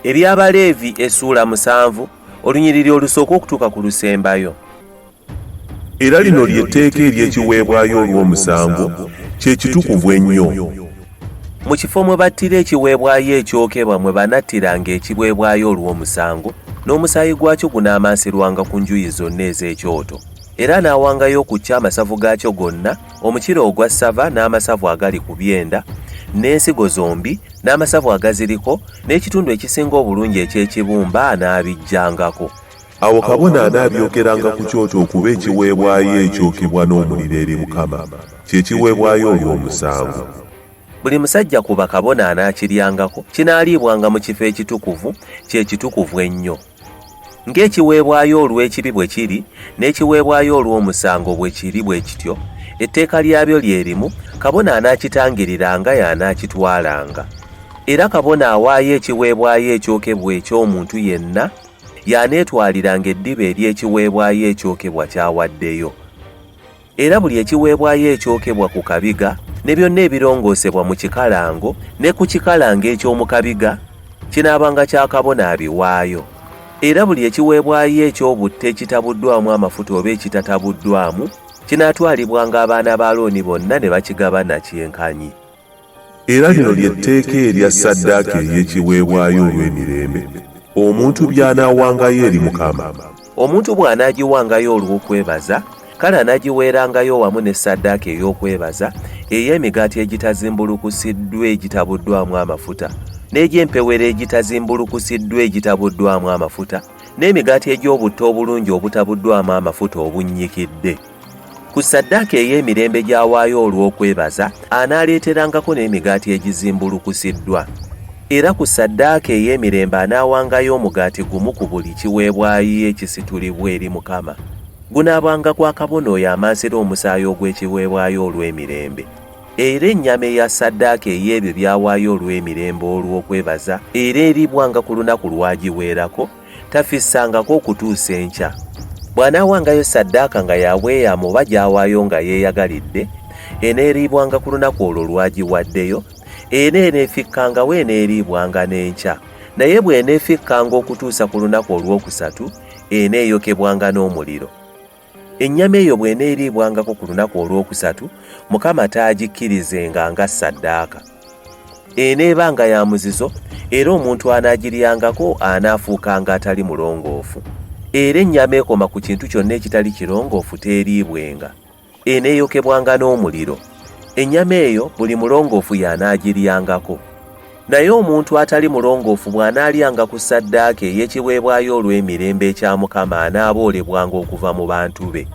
Eby'Abaleevi essuula 7 olunyiriri olusooka okutuuka ku lusembayo. Era lino ly'etteeka ery'ekiweebwayo olw'omusango kye kitukuvu ennyo. Mu kifo mwe battira ekiweebwayo ekyokebwa mwe banattiranga ekiweebwayo olw'omusango, n'omusaayi gwakyo gunaamansirwanga ku njuyi zonna ez'ekyoto. Era n'awangayo ku kya amasavu gaakyo gonna, omukira ogwa ssava n'amasavu agali ku byenda, n'ensigo zombi n'amasavu agaziriko, n'ekitundu ekisinga obulungi eky'ekibumba anaabijjangako. Awo kabona anaabyokeranga ku kyoto okuba ekiweebwayo ekyokebwa n'omuliro eri Mukama, kye kiweebwayo olw'omusango. Buli musajja ku bakabona anaakiryangako kinaaliibwanga mu kifo ekitukuvu, kye kitukuvu ennyo. Ng'ekiweebwayo olw'ekibi bwe kiri, n'ekiweebwayo olw'omusango bwe kiri bwe kityo, etteeka lyabyo lyerimu, kabona anaakitangiriranga y'anaakitwalanga. Era kabona awaayo ekiweebwayo ekyokebwa eky'omuntu yenna, y'aneetwaliranga eddiba ery'ekiweebwayo ekyokebwa ky'awaddeyo. Era buli ekiweebwayo ekyokebwa ku kabiga, ne byonna ebirongoosebwa mu kikalango ne ku kikalango eky'omu kabiga, kinaabanga kya kabona abiwaayo. Era buli ekiweebwayo eky'obutta ekitabuddwamu amafuta oba ekitatabuddwamu, kinaatwalibwanga abaana ba Alooni bonna ne bakigabana kyenkanyi. Era lino ly'etteeka erya ssaddaaka ey'ekiweebwayo olw'emirembe, omuntu by'anaawangayo eri Mukama. Omuntu bw'anaagiwangayo olw'okwebaza, kale anaagiweerangayo wamu ne ssaddaaka ey'okwebaza ey'emigaati egitazimbulukusiddwa egitabuddwamu amafuta, n'egy'empewera egitazimbulukusiddwa egitabuddwamu amafuta, n'emigaati egy'obutta obulungi obutabuddwamu amafuta obunnyikidde. Ku ssaddaaka ey'emirembe gy'awaayo olw'okwebaza, anaaleeterangako n'emigaati egizimbulukusiddwa. Era ku ssaddaaka ey'emirembe anaawangayo omugaati gumu ku buli kiweebwayo ekisitulibwa eri Mukama. Gunaabanga gwa kabona oyo amansira omusaayi ogw'ekiweebwayo olw'emirembe. Era ennyama eya ssaddaaka ey'ebyo byawaayo olw'emirembe olw'okwebaza, era eriibwanga ku lunaku lwagiweerako, tafissangako okutuusa enkya. Bw'anaawangayo ssaddaaka nga yabweyamo oba gy'awaayo nga yeeyagalidde, eneeriibwanga ku lunaku olwo lwagiwaddeyo, era eneefikkangawo eneeriibwanga n'enkya. Naye bw'eneefikkanga okutuusa ku lunaku olw'okusatu, eneeyokebwanga n'omuliro. Ennyama eyo bw'eneeriibwangako ku lunaku olw'okusatu, Mukama taagikkirizenga nga ssaddaaka. Eneebanga ya muzizo, era omuntu anaagiryangako anaafuukanga atali mulongoofu. Era ennyama ekoma ku kintu kyonna ekitali kirongoofu teeriibwenga. Eneeyokebwanga n'omuliro. Ennyama eyo buli mulongoofu y'anaagiryangako. Naye omuntu atali mulongoofu bw'anaalyanga ku ssaddaaka ey'ekiweebwayo olw'emirembe ekya Mukama anaaboolebwanga okuva mu bantu be.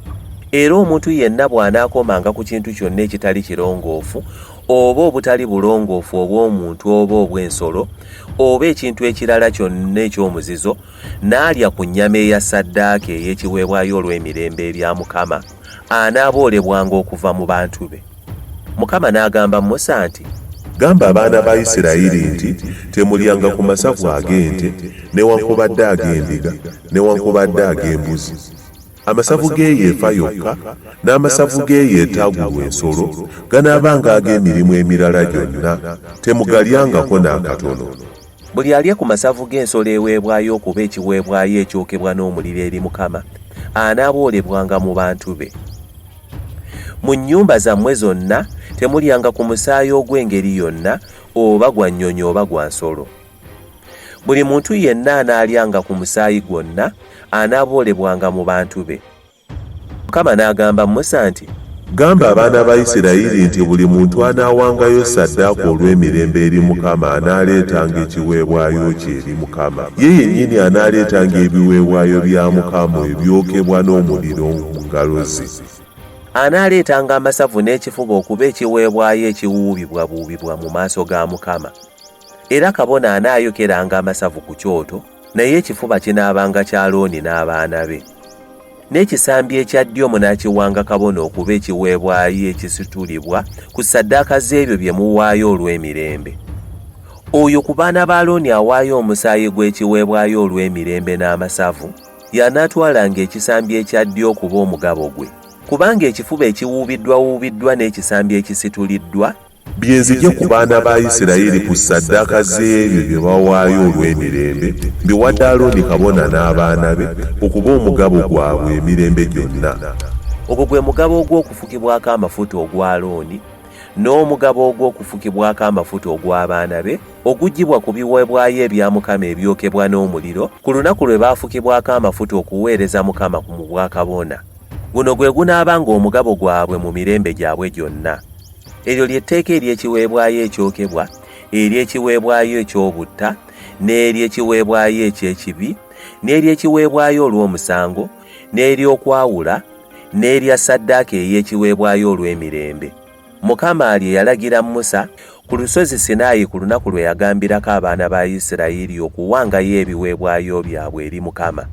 Era omuntu yenna bw'anaakomanga ku kintu kyonna ekitali kirongoofu, oba obutali bulongoofu obw'omuntu oba obw'ensolo, oba ekintu ekirala kyonna eky'omuzizo, n'alya ku nnyama eya ssaddaaka ey'ekiweebwayo olw'emirembe ebya Mukama, anaaboolebwanga okuva mu bantu be. Mukama n'agamba Musa nti, Gamba abaana ba Isirayiri nti temulyanga ku masavu ag'ente, newankubadde ag'endiga, newankubadde ag'embuzi. Amasavu g'eyeefa yokka, n'amasavu g'eyeetaagulwa ensolo, ganaabanga ag'emirimu emirala gyonna, temugalyangako n'akatono. Buli alya ku masavu g'ensolo eweebwayo okuba ekiweebwayo ekyokebwa n'omuliro eri Mukama, anaaboolebwanga mu bantu be. Mu nnyumba zammwe zonna temulyanga ku musaayi ogw'engeri yonna, oba gwa nnyonyi oba gwa nsolo. Buli muntu yenna anaalyanga ku musaayi gwonna, anaaboolebwanga mu bantu be. Mukama n'agamba Musa nti, Gamba abaana ba Isirayiri nti buli muntu anaawangayo ssaddaaka olw'emirembe eri Mukama anaaleetanga ekiweebwayo kye eri Mukama. Ye yennyini anaaleetanga ebiweebwayo bya Mukama ebyokebwa n'omuliro mu ngalo ze. Anaaleetanga amasavu n'ekifuba okuba ekiweebwayo ekiwuubibwabuubibwa mu maaso ga Mukama. Era kabona anaayokeranga amasavu ku kyoto, naye ekifuba kinaabanga kya Alooni n'abaana be. N'ekisambi ekya ddyo munaakiwanga kabona okuba ekiweebwayo ekisitulibwa ku ssaddaaka z'ebyo bye muwaayo olw'emirembe. Oyo ku baana ba Alooni awaayo omusaayi gw'ekiweebwayo olw'emirembe n'amasavu, y'anaatwalanga ekisambi ekya ddyo okuba omugabo gwe. Kubanga ekifuba ekiwuubiddwa n'ekisambi ekisituliddwa bye nzija ku baana ba Isirayiri ku ssaddaaka z'ebyo bye bawaayo olw'emirembe, mbiwadde Alooni kabona n'abaana be okuba omugabo gwabwe emirembe gyonna. Ogwo gwe mugabo ogw'okufukibwako amafuta ogwa Alooni, n'omugabo ogw'okufukibwako amafuta ogw'abaana be oguggyibwa ku biweebwayo ebya Mukama ebyokebwa n'omuliro ku lunaku lwe baafukibwako amafuta okuweereza Mukama mu bwakabona. Guno gwe gunaabanga omugabo gwabwe mu mirembe gyabwe gyonna. Eryo ly'etteeka ery'ekiweebwayo ekyokebwa, ery'ekiweebwayo eky'obutta, n'ery'ekiweebwayo eky'ekibi, n'ery'ekiweebwayo olw'omusango, n'ery'okwawula, n'erya ssaddaaka ey'ekiweebwayo olw'emirembe. Mukama lye yalagira Musa ku lusozi Sinaayi ku lunaku lwe yagambirako abaana ba Isirayiri okuwangayo ebiweebwayo byabwe eri Mukama.